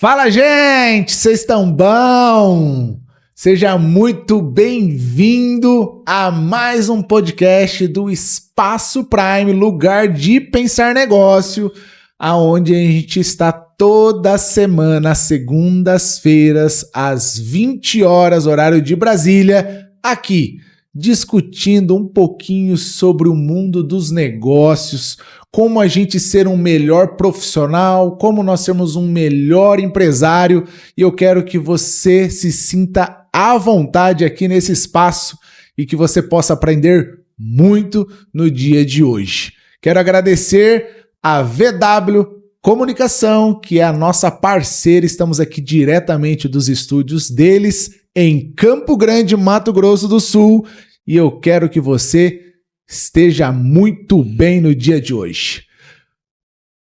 Fala, gente! Vocês estão bom? Seja muito bem-vindo a mais um podcast do Espaço Prime, lugar de pensar negócio, aonde a gente está toda semana, segundas-feiras, às 20 horas, horário de Brasília, aqui, discutindo um pouquinho sobre o mundo dos negócios, como a gente ser um melhor profissional, como nós sermos um melhor empresário, e eu quero que você se sinta à vontade aqui nesse espaço e que você possa aprender muito no dia de hoje. Quero agradecer a VW Comunicação, que é a nossa parceira, estamos aqui diretamente dos estúdios deles em Campo Grande, Mato Grosso do Sul, e eu quero que você esteja muito bem no dia de hoje.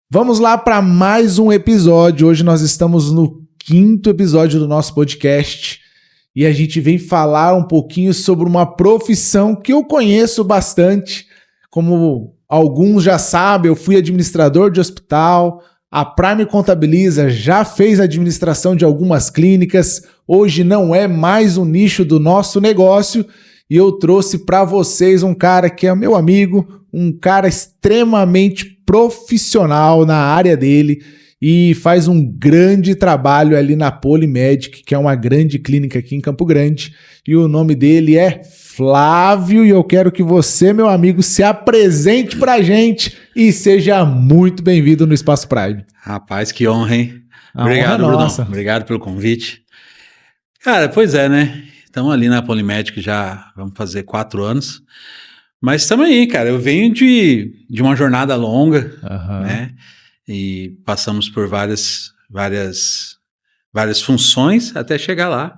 Vamos lá para mais um episódio. Hoje nós estamos no 5º episódio do nosso podcast e a gente vem falar um pouquinho sobre uma profissão que eu conheço bastante. Como alguns já sabem, eu fui administrador de hospital, a Prime Contabiliza já fez administração de algumas clínicas, hoje não é mais um nicho do nosso negócio. E eu trouxe para vocês um cara que é meu amigo, um cara extremamente profissional na área dele e faz um grande trabalho ali na Polimedic, que é uma grande clínica aqui em Campo Grande. E o nome dele é Flávio e eu quero que você, meu amigo, se apresente para a gente e seja muito bem-vindo no Espaço Prime. Rapaz, que honra, hein? Obrigado, Brunão. nossa. Obrigado pelo convite. Cara, pois é, né? Estamos ali na Polimedic já, vamos fazer 4 anos. Mas estamos aí, cara. Eu venho de uma jornada longa, né? E passamos por várias funções até chegar lá.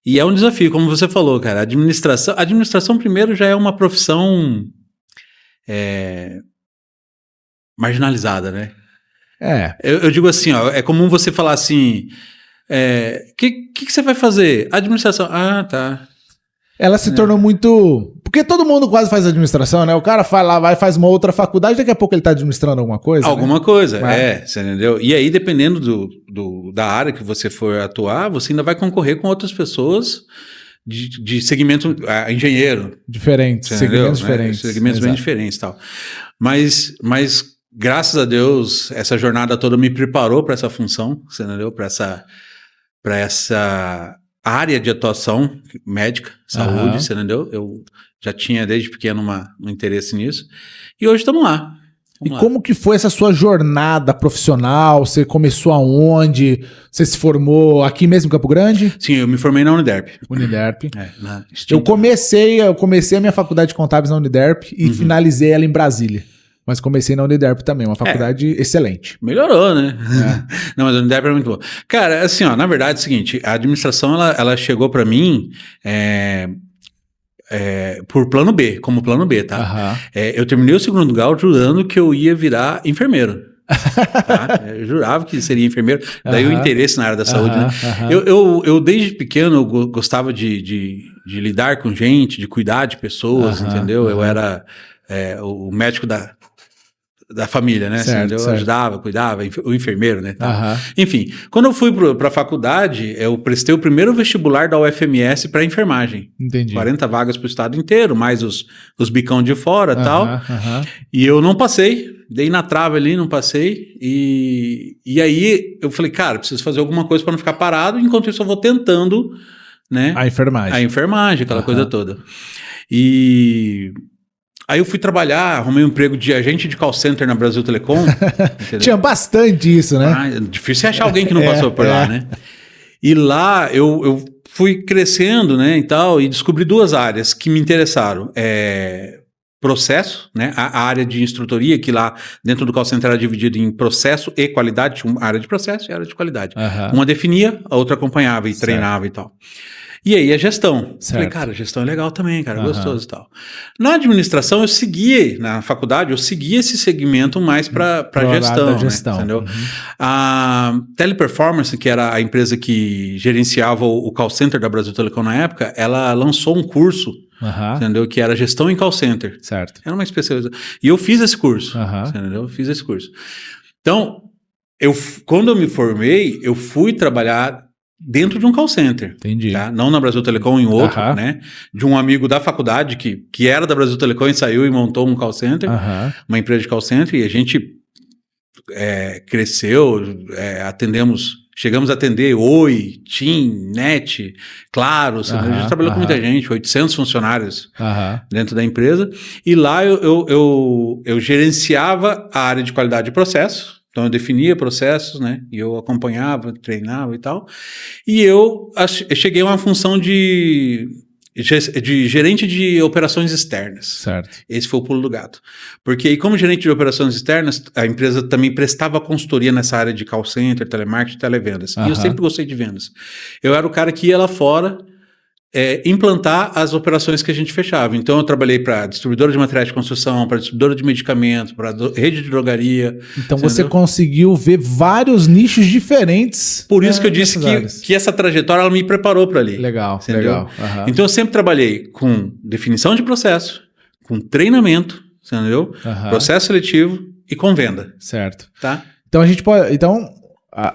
E é um desafio, como você falou, cara. A administração primeiro já é uma profissão marginalizada, né? Eu digo assim, ó, é comum você falar assim... que você vai fazer? Administração. Ah, tá. Ela se tornou muito... Porque todo mundo quase faz administração, né? O cara vai faz uma outra faculdade, daqui a pouco ele tá administrando alguma coisa, Alguma né? coisa, você entendeu? E aí, dependendo da área que você for atuar, você ainda vai concorrer com outras pessoas de segmento, engenheiro. Diferentes, segmentos diferentes. Segmentos bem diferentes e tal. Mas graças a Deus, essa jornada toda me preparou para essa função, você entendeu? Para essa área de atuação médica, saúde, você entendeu? Eu já tinha desde pequeno um interesse nisso. E hoje estamos lá. Como que foi essa sua jornada profissional? Você começou aonde? Você se formou aqui mesmo em Campo Grande? Sim, eu me formei na Uniderp. Uniderp. Eu comecei a minha faculdade de contábeis na Uniderp e finalizei ela em Brasília. Mas comecei na Uniderp também, uma faculdade excelente. Melhorou, né? Não, mas a Uniderp é muito boa. Cara, assim, ó, na verdade é o seguinte, a administração, ela chegou pra mim por plano B, como plano B, tá? Eu terminei o 2º grau jurando que eu ia virar enfermeiro. Tá? Eu jurava que seria enfermeiro, daí o interesse na área da saúde, né? Eu desde pequeno eu gostava de lidar com gente, de cuidar de pessoas, entendeu? Eu era o médico da família, né? Certo, Eu ajudava, cuidava, o enfermeiro, né? Enfim, quando eu fui para a faculdade, eu prestei o primeiro vestibular da UFMS para enfermagem. Entendi. 40 vagas para o estado inteiro, mais os bicão de fora e tal. E eu não passei, dei na trave ali, não passei. E aí eu falei, cara, preciso fazer alguma coisa para não ficar parado. Enquanto isso eu vou tentando, né? A enfermagem, aquela coisa toda. Aí eu fui trabalhar, arrumei um emprego de agente de call center na Brasil Telecom. Tinha bastante isso, né? Difícil achar alguém que não passou por lá, né? E lá eu fui crescendo, né, e tal, e descobri 2 áreas que me interessaram. Processo, né, a área de instrutoria, que lá dentro do call center era dividida em processo e qualidade, tinha uma área de processo e área de qualidade. Uma definia, a outra acompanhava e treinava e tal. E aí a gestão. Falei, cara, a gestão é legal também, cara, gostoso e tal. Na administração, na faculdade, eu seguia esse segmento mais para gestão, né, entendeu? A Teleperformance, que era a empresa que gerenciava o call center da Brasil Telecom na época, ela lançou um curso, entendeu? Que era gestão em call center. Certo. Era uma especialização. E eu fiz esse curso, entendeu? Eu fiz esse curso. Então, Quando eu me formei, eu fui trabalhar dentro de um call center. Entendi. Tá? Não na Brasil Telecom, em outro, né? De um amigo da faculdade que era da Brasil Telecom e saiu e montou um call center, uma empresa de call center, e a gente cresceu, chegamos a atender Oi, TIM, NET, Claro, a gente trabalhou com muita gente, 800 funcionários dentro da empresa, e lá eu gerenciava a área de qualidade de processo. Então, eu definia processos, né? E eu acompanhava, treinava e tal. E eu cheguei a uma função de gerente de operações externas. Certo. Esse foi o pulo do gato. Porque aí, como gerente de operações externas, a empresa também prestava consultoria nessa área de call center, telemarketing, televendas. E eu sempre gostei de vendas. Eu era o cara que ia lá fora implantar as operações que a gente fechava. Então, eu trabalhei para distribuidora de materiais de construção, para distribuidora de medicamentos, para rede de drogaria. Então, você conseguiu ver vários nichos diferentes. Por isso que eu disse que essa trajetória ela me preparou para ali. Legal, legal. Então, eu sempre trabalhei com definição de processo, com treinamento, entendeu? Processo seletivo e com venda. Certo. Tá? Então, a gente pode...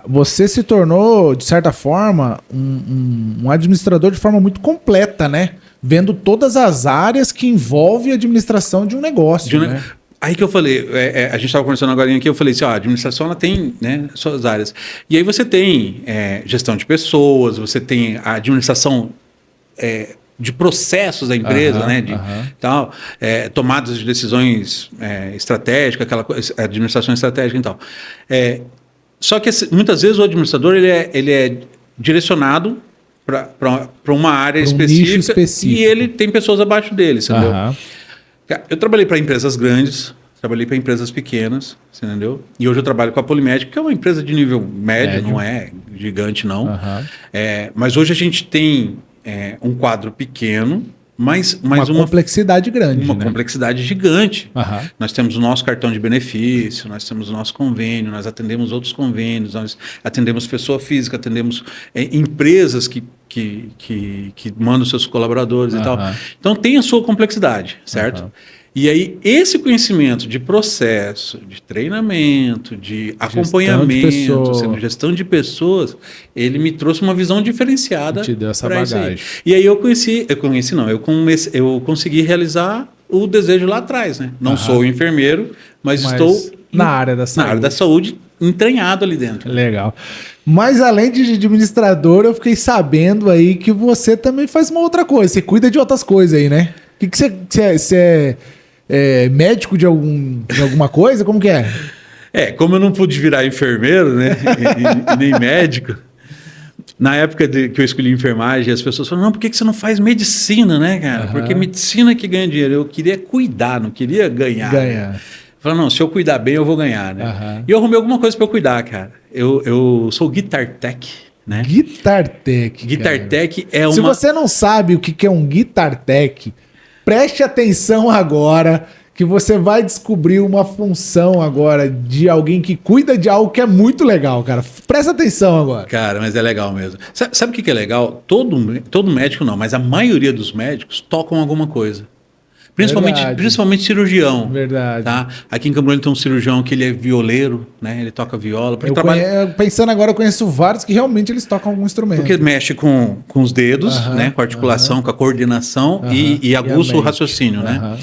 você se tornou, de certa forma, um administrador de forma muito completa, né? Vendo todas as áreas que envolvem a administração de um negócio, né? Aí que eu falei, a gente estava conversando agora aqui, eu falei assim, a administração ela tem, né, suas áreas. E aí você tem gestão de pessoas, você tem a administração de processos da empresa, né? Tal, tomadas de decisões estratégicas, aquela administração estratégica e tal. Só que muitas vezes o administrador ele é direcionado para uma área específica e ele tem pessoas abaixo dele, entendeu? Eu trabalhei para empresas grandes, trabalhei para empresas pequenas, entendeu? E hoje eu trabalho com a Polimédica, que é uma empresa de nível médio, não é gigante não. Mas hoje a gente tem um quadro pequeno, mas uma complexidade grande. Uma complexidade gigante. Nós temos o nosso cartão de benefício, nós temos o nosso convênio, nós atendemos outros convênios, nós atendemos pessoa física, atendemos empresas que mandam seus colaboradores e tal. Então tem a sua complexidade, certo? E aí, esse conhecimento de processo, de treinamento, de acompanhamento, gestão de pessoas, ele me trouxe uma visão diferenciada. Te deu essa bagagem. E aí eu consegui realizar o desejo lá atrás, né? Não sou enfermeiro, mas estou na área da saúde. Na área da saúde, entranhado ali dentro. Legal. Mas além de administrador, eu fiquei sabendo aí que você também faz uma outra coisa. Você cuida de outras coisas aí, né? O que você é médico de alguma coisa? Como que é? Como eu não pude virar enfermeiro, né? e nem médico, na época que eu escolhi enfermagem, as pessoas falaram, não, por que você não faz medicina, né, cara? Porque medicina que ganha dinheiro. Eu queria cuidar, não queria ganhar. Né? Falei, não, se eu cuidar bem, eu vou ganhar, né? E eu arrumei alguma coisa para eu cuidar, cara. Eu sou Guitar Tech, né? Guitar Tech. Guitar Tech é uma... Se você não sabe o que é um Guitar Tech, preste atenção agora, que você vai descobrir uma função agora de alguém que cuida de algo que é muito legal, cara. Presta atenção agora. Cara, mas é legal mesmo. Sabe o que é legal? Todo médico não, mas a maioria dos médicos tocam alguma coisa. Principalmente cirurgião. Verdade. Tá? Aqui em Campo Grande tem um cirurgião que ele é violeiro, né? Ele toca viola. Pensando agora, eu conheço vários que realmente eles tocam algum instrumento. Porque mexe com os dedos, né? Com a articulação, com a coordenação e aguça o raciocínio, né?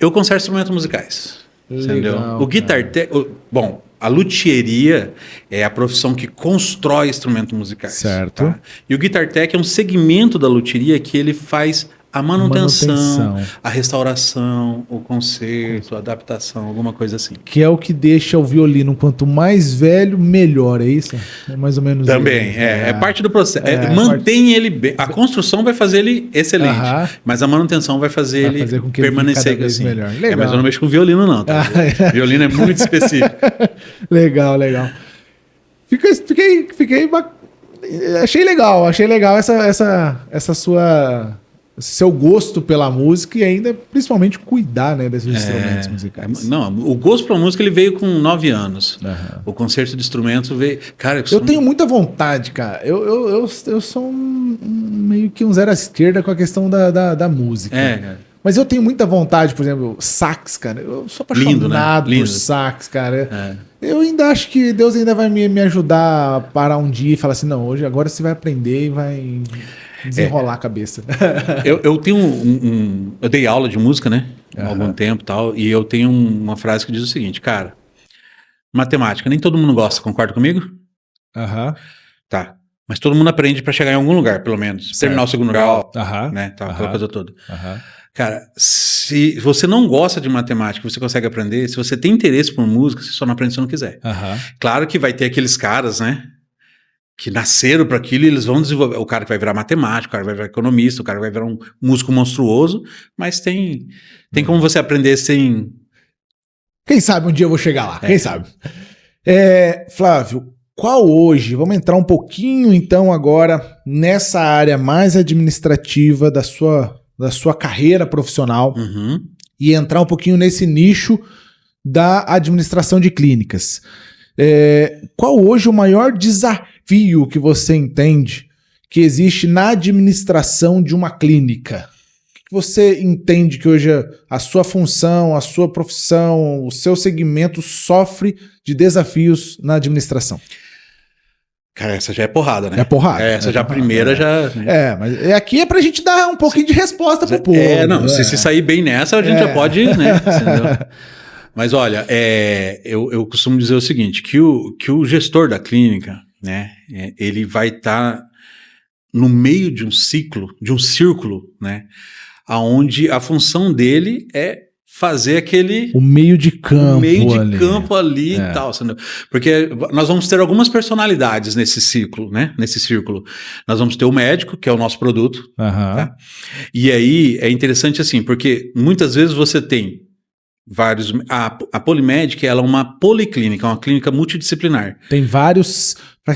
Eu conserto instrumentos musicais. Legal, entendeu? O Guitar Tech... Bom, a luthieria é a profissão que constrói instrumentos musicais. Certo. Tá? E o Guitar Tech é um segmento da luthieria que ele faz a manutenção, a restauração, o conserto, a adaptação, alguma coisa assim. Que é o que deixa o violino, quanto mais velho, melhor, é isso? É mais ou menos também, isso. É parte do processo. Mantém ele bem. A construção vai fazer ele excelente, mas a manutenção vai fazer ele com que permanecer assim. Melhor. Mas eu não mexo com violino, não. Tá? Violino é muito específico. Legal. Fiquei achei legal essa sua... seu gosto pela música e ainda principalmente cuidar, né, desses instrumentos musicais. Não, o gosto pela música ele veio com 9 anos. O concerto de instrumentos veio... Cara, eu tenho muita vontade, cara. Eu sou meio que um zero à esquerda com a questão da música. Mas eu tenho muita vontade, por exemplo, sax, cara. Eu sou apaixonado por sax, cara. Eu ainda acho que Deus ainda vai me ajudar a parar um dia e falar assim, não, hoje agora você vai aprender e vai desenrolar a cabeça. Eu tenho eu dei aula de música, né? Há algum tempo e tal, e eu tenho uma frase que diz o seguinte, cara, matemática, nem todo mundo gosta, concorda comigo? Tá. Mas todo mundo aprende para chegar em algum lugar, pelo menos. Certo. Terminar o segundo grau, né? Tá, aquela coisa toda. Cara, se você não gosta de matemática, você consegue aprender. Se você tem interesse por música, você só não aprende se não quiser. Claro que vai ter aqueles caras, né? Que nasceram para aquilo e eles vão desenvolver. O cara que vai virar matemático, o cara vai virar economista, o cara vai virar um músico monstruoso, mas tem como você aprender sem... Quem sabe um dia eu vou chegar lá, quem sabe. Flávio, qual hoje, vamos entrar um pouquinho então agora nessa área mais administrativa da sua carreira profissional e entrar um pouquinho nesse nicho da administração de clínicas. Qual hoje o maior desafio que você entende que existe na administração de uma clínica? O que você entende que hoje a sua função, a sua profissão, o seu segmento sofre de desafios na administração? Cara, essa já é porrada, né? É porrada. Essa já a primeira já... mas aqui é pra gente dar um pouquinho de resposta pro povo. Se sair bem nessa, a gente já pode, né? Entendeu? Mas olha, eu costumo dizer o seguinte, que o gestor da clínica, né, ele vai estar no meio de um círculo, né, onde a função dele é fazer aquele... O meio de campo ali e tal. Porque nós vamos ter algumas personalidades nesse ciclo, né? Nesse círculo. Nós vamos ter o médico, que é o nosso produto. Tá? E aí é interessante assim, porque muitas vezes você tem vários... A Polimédica, ela é uma policlínica, uma clínica multidisciplinar. Tem vários... Para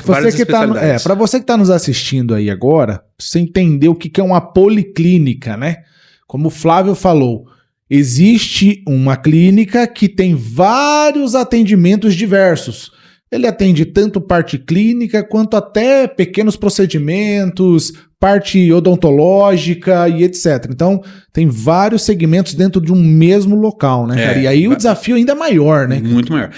você que está nos assistindo aí agora, pra você entender o que é uma policlínica, né? Como o Flávio falou... Existe uma clínica que tem vários atendimentos diversos. Ele atende tanto parte clínica quanto até pequenos procedimentos, parte odontológica e etc. Então, tem vários segmentos dentro de um mesmo local, né, cara? E aí o desafio ainda é maior, né? Muito maior.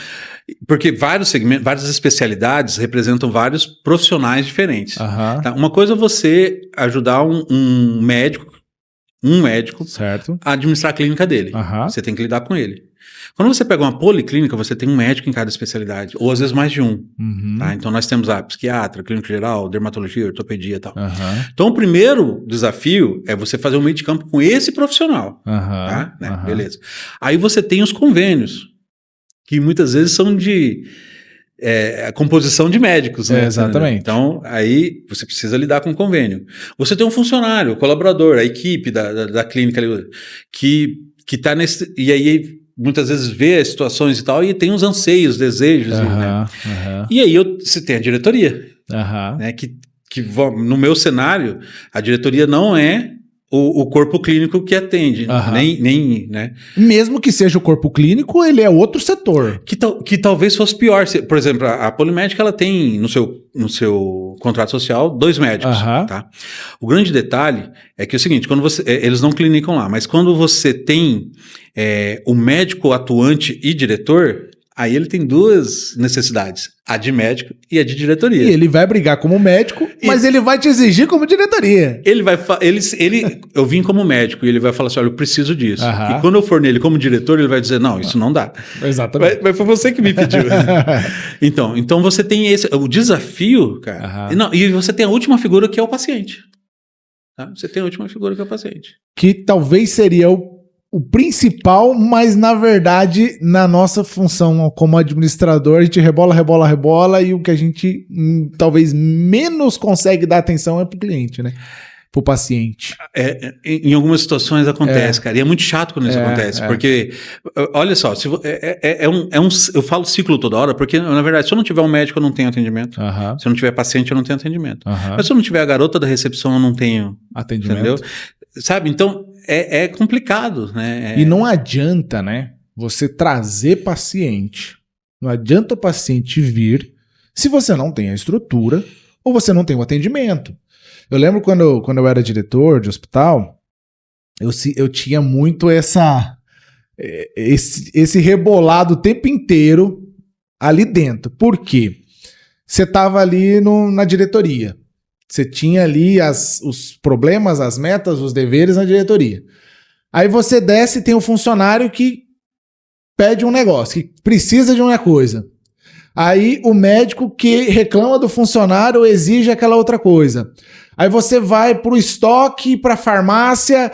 Porque vários segmentos, várias especialidades representam vários profissionais diferentes. Tá? Uma coisa é você ajudar um médico certo. a administrar a clínica dele. Você tem que lidar com ele. Quando você pega uma policlínica, você tem um médico em cada especialidade, ou às vezes mais de um. Tá? Então nós temos a psiquiatra, clínica geral, dermatologia, ortopedia e tal. Então o primeiro desafio é você fazer um meio de campo com esse profissional. Tá? Né? Beleza. Aí você tem os convênios, que muitas vezes são de... a composição de médicos, né? Exatamente. Então, aí você precisa lidar com o convênio. Você tem um funcionário, o colaborador, a equipe da clínica ali, que tá nesse... E aí, muitas vezes, vê as situações e tal, e tem os anseios, desejos. Né? E aí, você tem a diretoria. Né? Que no meu cenário, a diretoria não é o corpo clínico que atende, nem, né? Mesmo que seja o corpo clínico, ele é outro setor. Que talvez fosse pior. Por exemplo, a Polimédica, ela tem no seu contrato social 2 médicos, tá? O grande detalhe é que é o seguinte, quando eles não clinicam lá, mas quando você tem o médico atuante e diretor, aí ele tem 2 necessidades, a de médico e a de diretoria. E ele vai brigar como médico, mas ele vai te exigir como diretoria. Eu vim como médico e ele vai falar assim, olha, eu preciso disso. E quando eu for nele como diretor, ele vai dizer, não, isso não dá. Exatamente. Mas foi você que me pediu. Então você tem o desafio, cara, e você tem a última figura que é o paciente. Tá? Você tem a última figura que é o paciente. Que talvez seria o principal, mas na verdade, na nossa função como administrador, a gente rebola e o que a gente talvez menos consegue dar atenção é pro cliente, né? Pro paciente. Em algumas situações acontece, cara, e é muito chato quando isso acontece, porque, olha só, eu falo ciclo toda hora, porque na verdade, se eu não tiver um médico, eu não tenho atendimento. Se eu não tiver paciente, eu não tenho atendimento. Mas se eu não tiver a garota da recepção, eu não tenho atendimento. Entendeu? Sabe? Então, é complicado, né? E não adianta, né, você trazer paciente. Não adianta o paciente vir se você não tem a estrutura ou você não tem o atendimento. Eu lembro quando eu era diretor de hospital, eu tinha muito esse rebolado o tempo inteiro ali dentro. Por quê? Você estava ali na diretoria. Você tinha ali os problemas, as metas, os deveres na diretoria. Aí você desce e tem um funcionário que pede um negócio, que precisa de uma coisa. Aí o médico que reclama do funcionário exige aquela outra coisa. Aí você vai para o estoque, para a farmácia,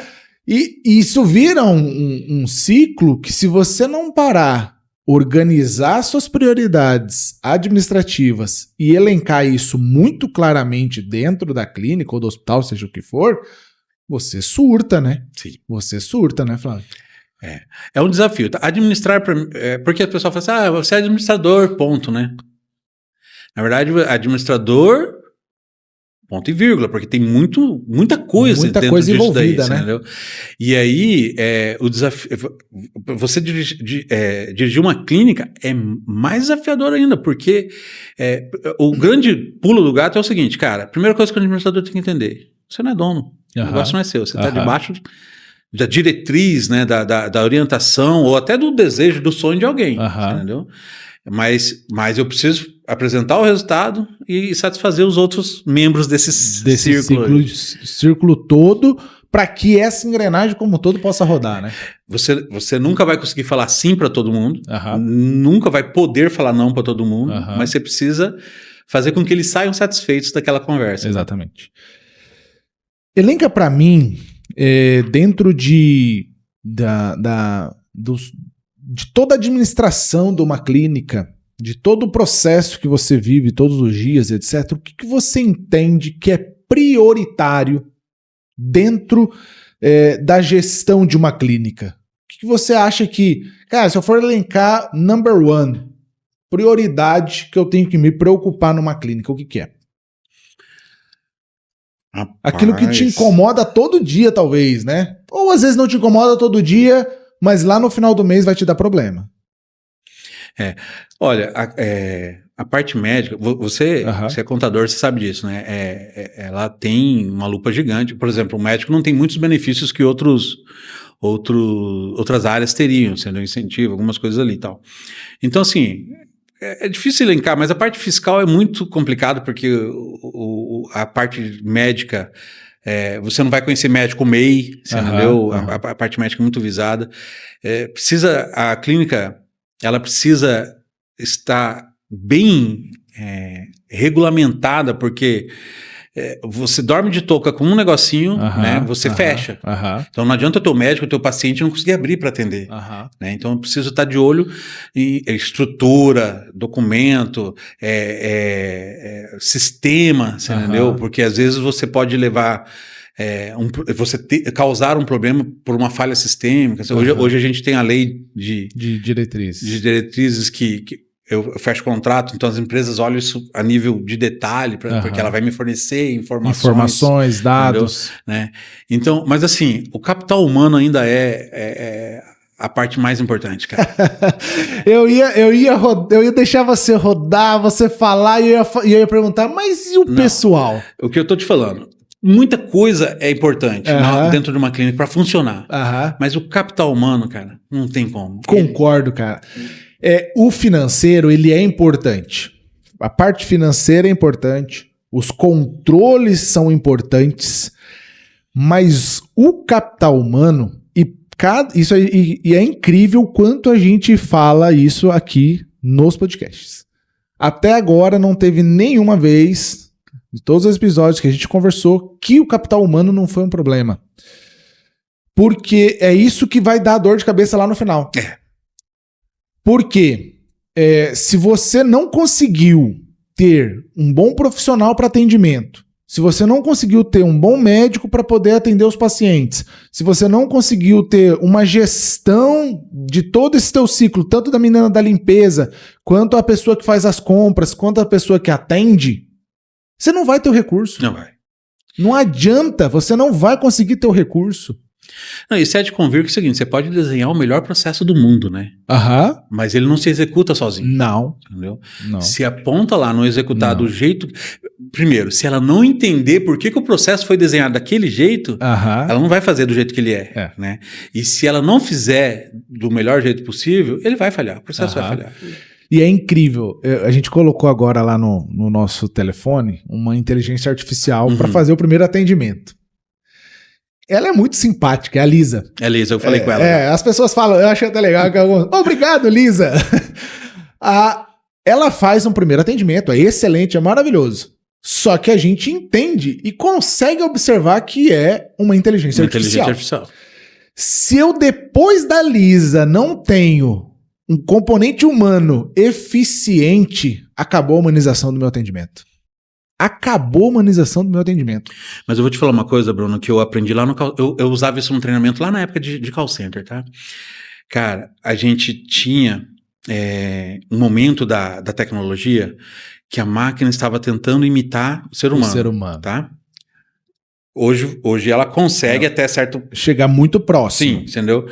e isso vira um ciclo que, se você não parar, organizar suas prioridades administrativas e elencar isso muito claramente dentro da clínica ou do hospital, seja o que for, você surta, né? Sim. Você surta, né, Flávio? É um desafio. Administrar, porque a pessoa fala assim, você é administrador, ponto, né? Na verdade, administrador, ponto e vírgula, porque tem muita coisa dentro disso envolvida, daí, né? Entendeu? E aí, o desafio, você dirigir uma clínica é mais desafiador ainda, porque o grande pulo do gato é o seguinte, cara, a primeira coisa que o administrador tem que entender, você não é dono, o negócio não é seu, você está debaixo da diretriz, né, da orientação, ou até do desejo, do sonho de alguém, entendeu? Mas eu preciso apresentar o resultado e satisfazer os outros membros desse círculo todo, para que essa engrenagem como um todo possa rodar, né? Você nunca vai conseguir falar sim para todo mundo, nunca vai poder falar não para todo mundo, mas você precisa fazer com que eles saiam satisfeitos daquela conversa. Exatamente. Elenca para mim, dentro de toda a administração de uma clínica, de todo o processo que você vive todos os dias, etc., o que você entende que é prioritário dentro da gestão de uma clínica? O que você acha que, cara, se eu for elencar number one, prioridade que eu tenho que me preocupar numa clínica, o que é? Rapaz. Aquilo que te incomoda todo dia, talvez, né? Ou às vezes não te incomoda todo dia, mas lá no final do mês vai te dar problema. Olha, a parte médica, você é contador, você sabe disso, né? Ela tem uma lupa gigante. Por exemplo, o médico não tem muitos benefícios que outras áreas teriam, sendo incentivo, algumas coisas ali e tal. Então, assim, é difícil elencar, mas a parte fiscal é muito complicada, porque a parte médica, você não vai conhecer médico MEI, entendeu? A parte médica é muito visada. A clínica, ela precisa estar bem regulamentada, porque você dorme de touca com um negocinho, né? Você fecha. Então não adianta o teu médico, o teu paciente não conseguir abrir para atender. Né? Então eu preciso estar de olho em estrutura, documento, sistema, entendeu? Porque às vezes você pode levar causar um problema por uma falha sistêmica. Hoje a gente tem a lei de diretrizes que eu fecho contrato, então as empresas olham isso a nível de detalhe, porque ela vai me fornecer informações, dados. Né? Então, mas assim, o capital humano ainda é a parte mais importante, cara. eu ia deixar você rodar, você falar, e eu ia perguntar, mas e o pessoal? O que eu tô te falando, muita coisa é importante dentro de uma clínica para funcionar, mas o capital humano, cara, não tem como. Concordo, cara. O financeiro, ele é importante. A parte financeira é importante, os controles são importantes, mas o capital humano, e é incrível o quanto a gente fala isso aqui nos podcasts. Até agora não teve nenhuma vez, de todos os episódios que a gente conversou, que o capital humano não foi um problema. Porque é isso que vai dar dor de cabeça lá no final. Porque se você não conseguiu ter um bom profissional para atendimento, se você não conseguiu ter um bom médico para poder atender os pacientes, se você não conseguiu ter uma gestão de todo esse teu ciclo, tanto da menina da limpeza, quanto a pessoa que faz as compras, quanto a pessoa que atende, você não vai ter o recurso. Não vai. Não adianta, você não vai conseguir ter o recurso. Não, e você há de convir que é o seguinte, você pode desenhar o melhor processo do mundo, né? Mas ele não se executa sozinho. Não. Entendeu? Não. Se aponta lá, não executar do jeito... Primeiro, se ela não entender por que o processo foi desenhado daquele jeito, ela não vai fazer do jeito que ele é. Né? E se ela não fizer do melhor jeito possível, ele vai falhar, o processo vai falhar. E é incrível, a gente colocou agora lá no nosso telefone uma inteligência artificial para fazer o primeiro atendimento. Ela é muito simpática, é a Lisa. É a Lisa, eu falei com ela. As pessoas falam, eu achei até legal. Obrigado, Lisa. Ela faz um primeiro atendimento, é excelente, é maravilhoso. Só que a gente entende e consegue observar que é uma inteligência artificial. Se eu, depois da Lisa, não tenho um componente humano eficiente, acabou a humanização do meu atendimento. Acabou a humanização do meu atendimento. Mas eu vou te falar uma coisa, Bruno, que eu aprendi lá no... Eu usava isso no treinamento lá na época de call center, tá? Cara, a gente tinha um momento da tecnologia que a máquina estava tentando imitar o ser humano. Tá? Hoje ela consegue até certo... Chegar muito próximo. Sim, entendeu?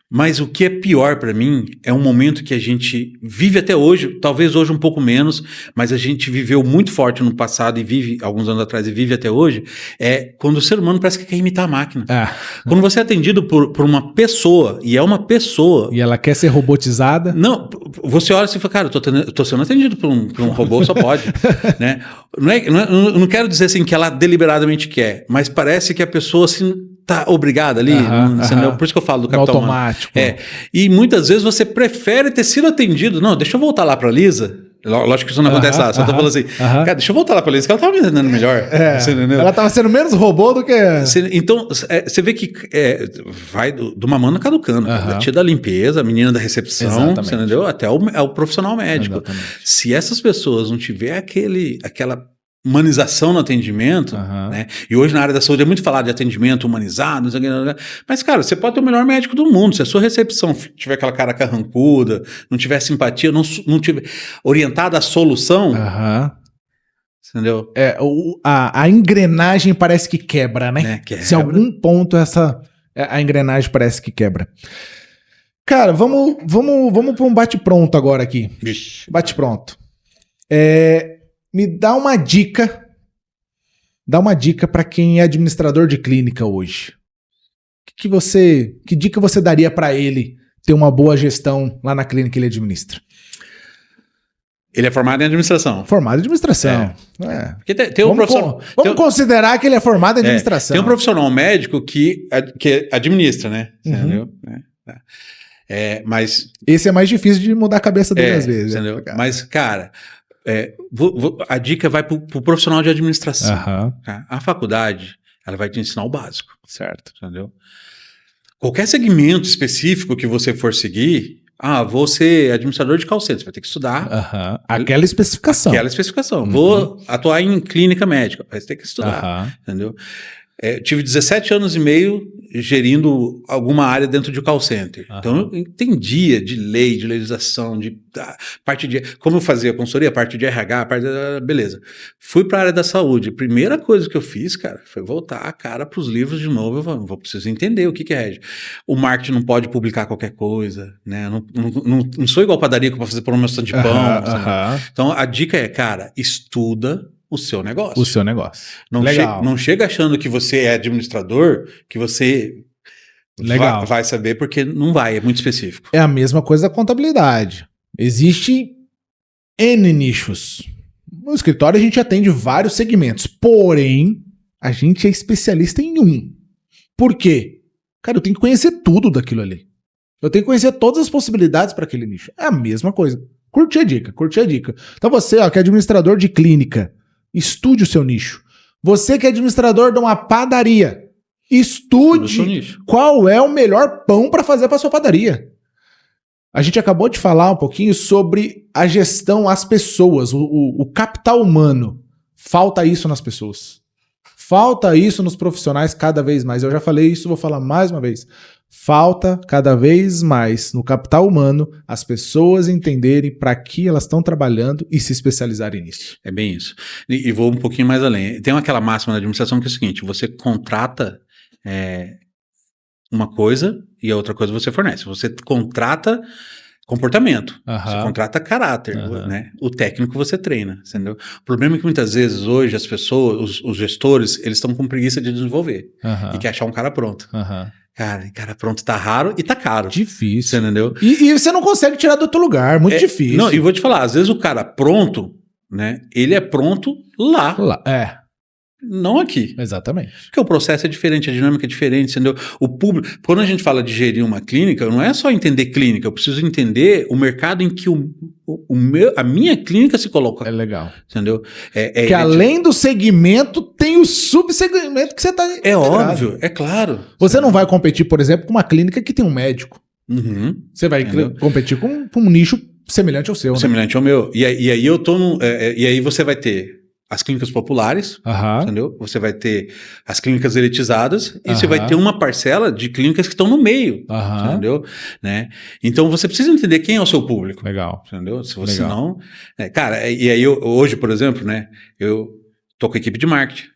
Mas o que é pior para mim é um momento que a gente vive até hoje, talvez hoje um pouco menos, mas a gente viveu muito forte no passado e vive alguns anos atrás e vive até hoje, é quando o ser humano parece que quer imitar a máquina. Quando você é atendido por uma pessoa, e é uma pessoa... E ela quer ser robotizada? Não, você olha e fala, cara, eu tô sendo atendido por um robô, só pode. Né? Não quero dizer assim que ela deliberadamente quer, mas parece que a pessoa assim... tá obrigado ali, por isso que eu falo do capital automático. E muitas vezes você prefere ter sido atendido. Não, deixa eu voltar lá pra Lisa. Lógico que isso não acontece lá, só tô falando assim, cara, deixa eu voltar lá pra Lisa, que ela tava me entendendo melhor. Você entendeu? Ela tava sendo menos robô do que... Então, você vê que vai de uma mano caducando. A tia da limpeza, a menina da recepção, você entendeu? Até o profissional médico. Exatamente. Se essas pessoas não tiver aquela humanização no atendimento, né? E hoje na área da saúde é muito falado de atendimento humanizado, mas, cara, você pode ter o melhor médico do mundo, se a sua recepção tiver aquela cara carrancuda, não tiver simpatia, não tiver orientada à solução, entendeu? A engrenagem parece que quebra, né? Quebra. Se algum ponto a engrenagem parece que quebra. Cara, vamos para um bate-pronto agora aqui. Bate-pronto. Me dá uma dica. Dá uma dica para quem é administrador de clínica hoje. Que dica você daria para ele ter uma boa gestão lá na clínica que ele administra? Ele é formado em administração. Formado em administração. Porque tem um profissional. Vamos considerar que ele é formado em administração. Tem um profissional médico que administra, né? Entendeu? Mas esse é mais difícil de mudar a cabeça dele às vezes. Entendeu? Mas, cara. A dica vai pro profissional de administração. Tá? A faculdade, ela vai te ensinar o básico. Certo. Entendeu? Qualquer segmento específico que você for seguir, vou ser administrador de call center, você vai ter que estudar. Aquela especificação. Vou atuar em clínica médica, vai ter que estudar. Entendeu? Tive 17 anos e meio gerindo alguma área dentro de call center. Então, eu entendia de lei, de legislação, parte de... Como eu fazia consultoria, parte de RH, beleza. Fui para a área da saúde. A primeira coisa que eu fiz, cara, foi voltar a cara para os livros de novo. Eu preciso entender o que é rege. O marketing não pode publicar qualquer coisa, né? Não sou igual padaria que eu vou fazer promoção de pão. Então, a dica é, cara, estuda o seu negócio. O seu negócio. Não chega achando que você é administrador, que você vai saber, porque não vai, é muito específico. É a mesma coisa da contabilidade. Existe N nichos. No escritório a gente atende vários segmentos, porém, a gente é especialista em um. Por quê? Cara, eu tenho que conhecer tudo daquilo ali. Eu tenho que conhecer todas as possibilidades para aquele nicho. É a mesma coisa. Curte a dica. Então você, que é administrador de clínica, estude o seu nicho. Você que é administrador de uma padaria, estude qual é o melhor pão para fazer para sua padaria. A gente acabou de falar um pouquinho sobre a gestão às pessoas, o capital humano. Falta isso nas pessoas. Falta isso nos profissionais cada vez mais. Eu já falei isso, vou falar mais uma vez. Falta cada vez mais no capital humano as pessoas entenderem para que elas estão trabalhando e se especializarem nisso. É bem isso. E vou um pouquinho mais além. Tem aquela máxima da administração que é o seguinte, você contrata uma coisa e a outra coisa você fornece. Você contrata comportamento, você contrata caráter, né? O técnico você treina, entendeu? O problema é que muitas vezes hoje as pessoas, os gestores, eles estão com preguiça de desenvolver e quer achar um cara pronto. Cara pronto tá raro e tá caro. Difícil. Você entendeu? E você não consegue tirar do outro lugar, muito difícil. Não, e vou te falar, às vezes o cara pronto, né? Ele é pronto lá. Não aqui. Exatamente. Porque o processo é diferente, a dinâmica é diferente, entendeu? O público, quando a gente fala de gerir uma clínica, não é só entender clínica, eu preciso entender o mercado em que a minha clínica se coloca. É legal. Entendeu? Que além do segmento, tem o subsegmento que você está É óbvio, é claro. Você não vai competir, por exemplo, com uma clínica que tem um médico. Você vai competir com um nicho semelhante ao seu. Semelhante ao meu. E aí eu tô e aí você vai ter as clínicas populares, entendeu? Você vai ter as clínicas elitizadas e você vai ter uma parcela de clínicas que estão no meio, entendeu? Né? Então você precisa entender quem é o seu público. Legal. Entendeu? Se você não... cara, e aí hoje, por exemplo, né? Eu tô com a equipe de marketing,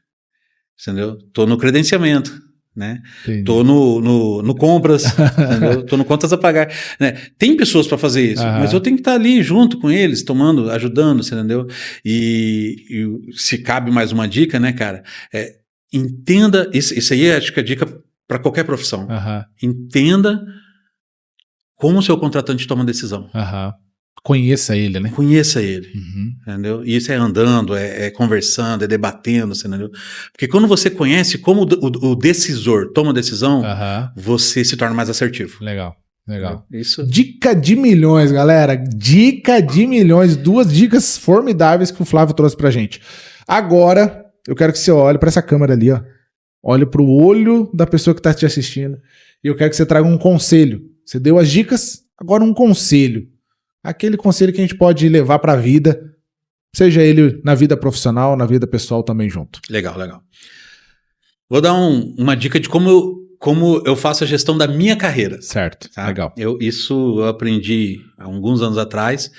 entendeu? Tô no credenciamento, né? Entendi. Tô no compras, entendeu? Tô no contas a pagar, né? Tem pessoas para fazer isso, mas eu tenho que estar ali junto com eles, tomando, ajudando, entendeu? E se cabe mais uma dica, né, cara? Entenda, isso aí acho que é dica para qualquer profissão. Entenda como o seu contratante toma decisão. Conheça ele, né? Conheça ele, entendeu? E isso é andando, é conversando, é debatendo, entendeu? Porque quando você conhece como o decisor toma decisão, você se torna mais assertivo. Legal. Isso. Dica de milhões, galera. Dica de milhões. 2 dicas formidáveis que o Flávio trouxe pra gente. Agora, eu quero que você olhe pra essa câmera ali, ó. Olhe pro olho da pessoa que tá te assistindo. E eu quero que você traga um conselho. Você deu as dicas, agora um conselho. Aquele conselho que a gente pode levar para a vida, seja ele na vida profissional, na vida pessoal também junto. Legal. Vou dar uma dica de como eu faço a gestão da minha carreira. Certo, tá? Legal. Isso eu aprendi há alguns anos atrás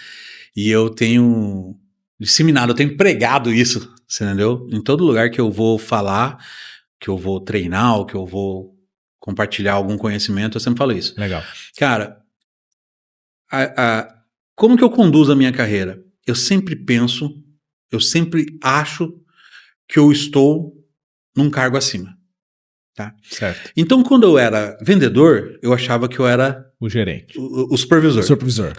e eu tenho disseminado, eu tenho pregado isso, você entendeu? Em todo lugar que eu vou falar, que eu vou treinar, ou que eu vou compartilhar algum conhecimento, eu sempre falo isso. Legal. Cara, como que eu conduzo a minha carreira? Eu sempre acho que eu estou num cargo acima. Tá? Certo. Então, quando eu era vendedor, eu achava que eu era o gerente. O supervisor. O supervisor.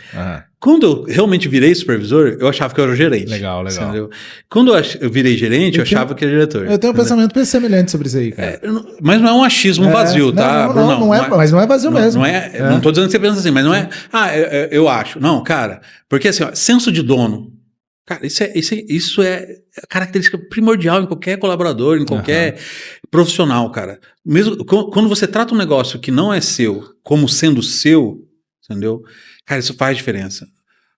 Quando eu realmente virei supervisor, eu achava que eu era o gerente. Legal. Entendeu? Quando eu virei gerente, eu achava que era diretor. Eu tenho um pensamento semelhante sobre isso aí, cara. Mas não é um achismo vazio, tá, Bruno? Não é, mas não é vazio mesmo. Não tô dizendo que você pensa assim, mas não é... eu acho. Não, cara, porque assim, senso de dono. Cara, isso é característica primordial em qualquer colaborador, em qualquer profissional, cara. Mesmo quando você trata um negócio que não é seu como sendo seu, entendeu? Cara, isso faz diferença.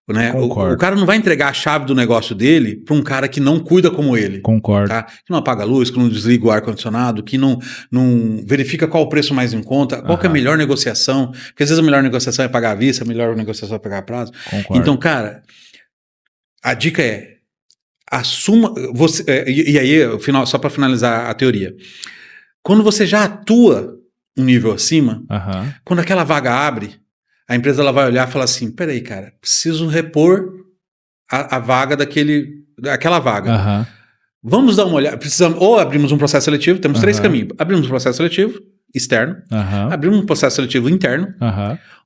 Né? O cara não vai entregar a chave do negócio dele para um cara que não cuida como ele. Concordo. Tá? Que não apaga a luz, que não desliga o ar-condicionado, que não verifica qual o preço mais em conta, qual que é a melhor negociação. Porque às vezes a melhor negociação é pagar à vista, a melhor negociação é pagar a prazo. Concordo. Então, cara... A dica é, assuma, e aí, só para finalizar a teoria, quando você já atua um nível acima, quando aquela vaga abre, a empresa ela vai olhar e falar assim, peraí, cara, preciso repor a vaga daquela vaga. Vamos dar uma olhada, ou abrimos um processo seletivo, temos 3 caminhos, abrimos um processo seletivo externo, abrimos um processo seletivo interno,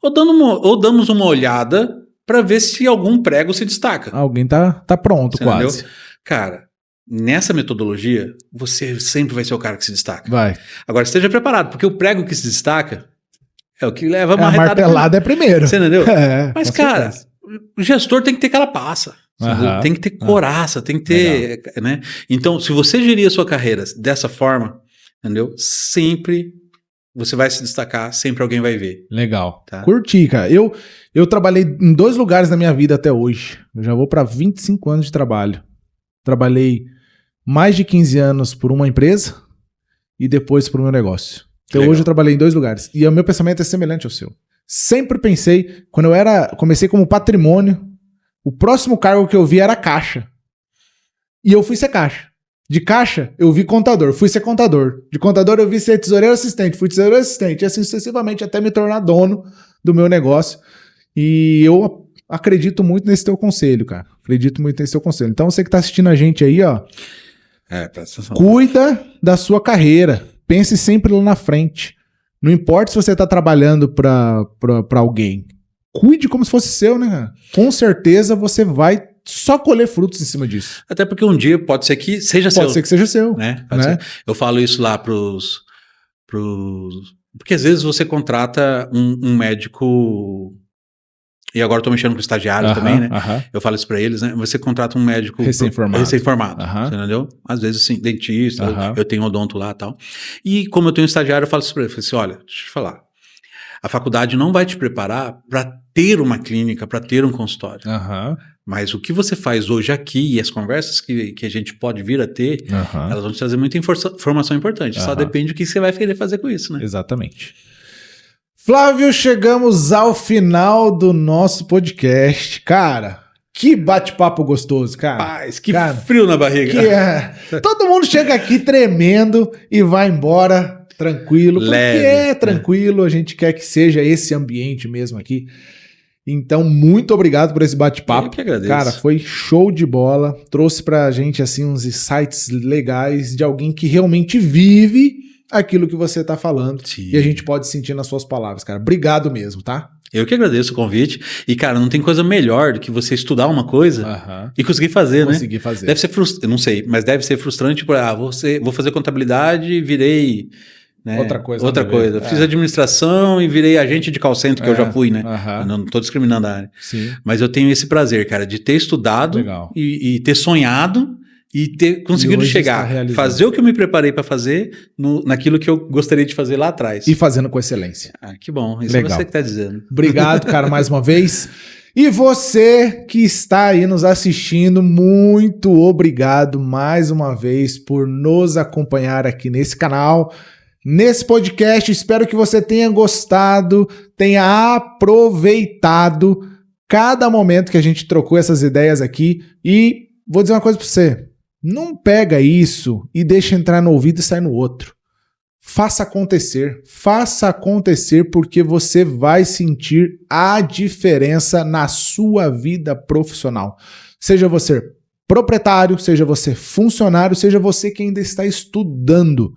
ou damos uma olhada para ver se algum prego se destaca. Alguém tá pronto, você quase. Entendeu? Cara, nessa metodologia, você sempre vai ser o cara que se destaca. Vai. Agora, esteja preparado, porque o prego que se destaca é o que leva a martelada é primeiro. Você entendeu? Mas, cara, o gestor tem que ter carapaça. Tem que ter coraça, tem que ter... Né? Então, se você gerir a sua carreira dessa forma, entendeu? Sempre... Você vai se destacar, sempre alguém vai ver. Legal. Tá? Curti, cara. Eu trabalhei em 2 lugares na minha vida até hoje. Eu já vou para 25 anos de trabalho. Trabalhei mais de 15 anos por uma empresa e depois por um meu negócio. Então hoje eu trabalhei em 2 lugares. E o meu pensamento é semelhante ao seu. Sempre pensei, quando comecei como patrimônio, o próximo cargo que eu vi era caixa. E eu fui ser caixa. De caixa, eu vi contador, fui ser contador. De contador, eu vi ser tesoureiro assistente, fui tesoureiro assistente. E assim sucessivamente, até me tornar dono do meu negócio. E eu acredito muito nesse teu conselho, cara. Acredito muito nesse teu conselho. Então, você que tá assistindo a gente aí, ó. Presta atenção. Cuida da sua carreira. Pense sempre lá na frente. Não importa se você tá trabalhando pra alguém. Cuide como se fosse seu, né, cara? Com certeza você vai só colher frutos em cima disso. Até porque um dia pode ser que seja seu. Pode ser que seja seu. Né? Eu falo isso lá pros... Porque às vezes você contrata um médico... E agora eu tô mexendo com estagiários também, né? Eu falo isso pra eles, né? Você contrata um médico recém-formado, você entendeu? Às vezes, assim, dentista, eu tenho odonto lá e tal. E como eu tenho um estagiário, eu falo isso pra ele. Eu falo assim, olha, deixa eu te falar. A faculdade não vai te preparar para ter uma clínica, para ter um consultório. Mas o que você faz hoje aqui e as conversas que a gente pode vir a ter, elas vão te trazer muita informação importante. Só depende do que você vai querer fazer com isso, né? Exatamente. Flávio, chegamos ao final do nosso podcast. Cara, que bate-papo gostoso, cara. Paz, que frio na barriga. Todo mundo chega aqui tremendo e vai embora tranquilo. Leve, porque é tranquilo, a gente quer que seja esse ambiente mesmo aqui. Então, muito obrigado por esse bate-papo. Eu que agradeço. Cara, foi show de bola. Trouxe pra gente, assim, uns insights legais de alguém que realmente vive aquilo que você tá falando. Sim. E a gente pode sentir nas suas palavras, cara. Obrigado mesmo, tá? Eu que agradeço o convite. E, cara, não tem coisa melhor do que você estudar uma coisa e conseguir fazer, né? Conseguir fazer. Deve ser frustrante, eu não sei, mas deve ser frustrante por, vou fazer contabilidade e virei... Né? Outra coisa. Fiz administração e virei agente de call center, que eu já fui, né? Não tô discriminando a área. Sim. Mas eu tenho esse prazer, cara, de ter estudado e ter sonhado e ter conseguido chegar, fazer o que eu me preparei para fazer naquilo que eu gostaria de fazer lá atrás. E fazendo com excelência. Que bom. Isso é você que tá dizendo. Obrigado, cara, mais uma vez. E você que está aí nos assistindo, muito obrigado mais uma vez por nos acompanhar aqui nesse canal. Nesse podcast, espero que você tenha gostado, tenha aproveitado cada momento que a gente trocou essas ideias aqui. E vou dizer uma coisa para você, não pega isso e deixa entrar no ouvido e sai no outro. Faça acontecer porque você vai sentir a diferença na sua vida profissional. Seja você proprietário, seja você funcionário, seja você que ainda está estudando.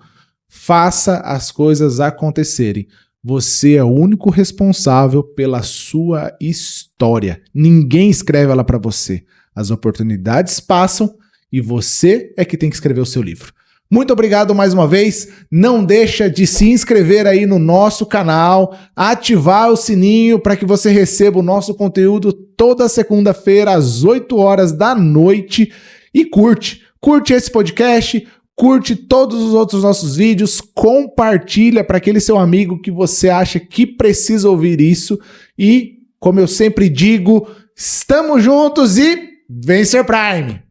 Faça as coisas acontecerem. Você é o único responsável pela sua história. Ninguém escreve ela para você. As oportunidades passam e você é que tem que escrever o seu livro. Muito obrigado mais uma vez. Não deixa de se inscrever aí no nosso canal, ativar o sininho para que você receba o nosso conteúdo toda segunda-feira às 8 horas da noite e curte esse podcast. Curte todos os outros nossos vídeos, compartilha para aquele seu amigo que você acha que precisa ouvir isso. E, como eu sempre digo, estamos juntos e Vencer Prime!